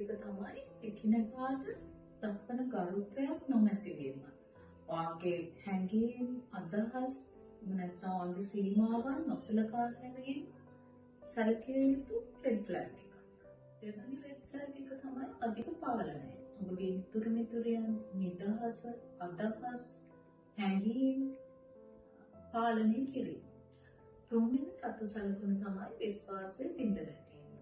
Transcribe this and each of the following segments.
එක තමයි එකිනෙකාට දක්වන ගරුත්වයක් නොමැතිවීම. වාගේ හැඟීම් අදහස් නැත්නම් වගේ සීමාවන් නොසලකා හැරීම සැලකිය යුතු රෙඩ් ෆ්ලැග් එකක්. දෙවෙනි රෙඩ් ෆ්ලැග් එක තමයි අධික පාලනය. ඔබගේ ඉතුරු මිතුරියන් නිදහස අදහස් හැඟීම් පාලනය කිරීම. තුන්වෙනි රතු සලකුණ තමයි විශ්වාසය බිඳ වැටීම.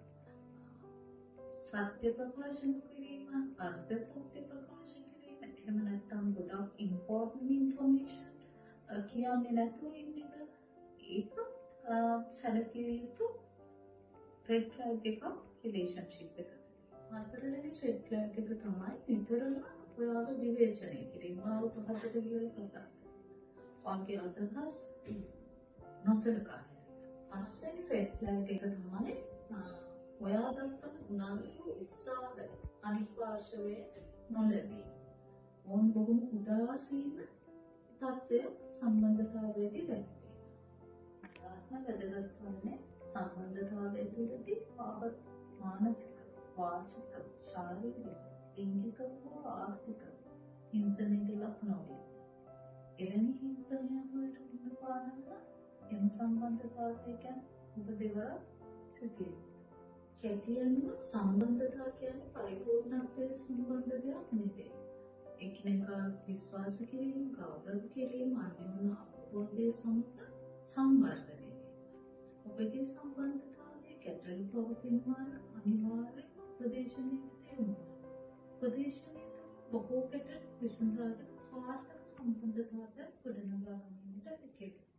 සත්‍ය ප්‍රකාශන කිරීම, අර්ධ සත්‍ය ප්‍රකාශන කිරීම, එහෙම නැත්නම් ගොඩක් ඉම්පෝර්ටන්ට් ඉන්ෆර්මේෂන් කියන්නේ නැතුව ඉන්න එක ඒක සැලකිය යුතු රෙඩ් ෆ්ලැග් එකක් රිලේෂන්ෂිප් එකකට. හතරවෙනි රෙඩ් ෆ්ලැග් එක තමයි නිතරම ඔයාව විවේචනය කිරීම. ආව පහකට කියලා කතා. වාගේ අදහස් නොසලකා හැරීම. පස්වෙනි රෙඩ් ෆ්ලැග් එක තමයි ඔයා දක්වන උනන්දු උත්සාහය අනිත් පාර්ශවයේ නොලැබීම. මොන් බොහොම උදාසීන තත්ත්වය සම්බන්ධතාවයේදී දැක්වේ. වැදගත් වන්නේ සම්බන්ධතාවය තුළදී මානසික, වාචික, ශාරීරික, ලිංගික හෝ ආර්ථික හිංසනයට ලක් නොවේ. එවැනි හිංසනයන් වලට මුහුණ පානම එම සම්බන්ධතාවය ගැන ඔබ දෙවරක් සිතේ. කැටියෙන්ම සම්බන්ධතා කියන්නේ පරිපූර්ණත්වයේ සම්බන්ධ දෙයක් නෙවෙයි. එකිනෙකා විශ්වාස කිරීම, ගෞරව කිරීම, අන්‍යෝන්‍ය අවබෝධය සමග සංවර්ධනය වීම. ඔබගේ සම්බන්ධතාවයේ ගැටලු පවතිනවා නම් අනිවාර්යයෙන්ම උපදේශනයේ තියෙනවා. උපදේශනයේ බොහෝ ගැටලු විසඳාගෙන ස්වාර්ථක සම්බන්ධතාවයක් ගොඩනගා ගැනීමට හැකියි.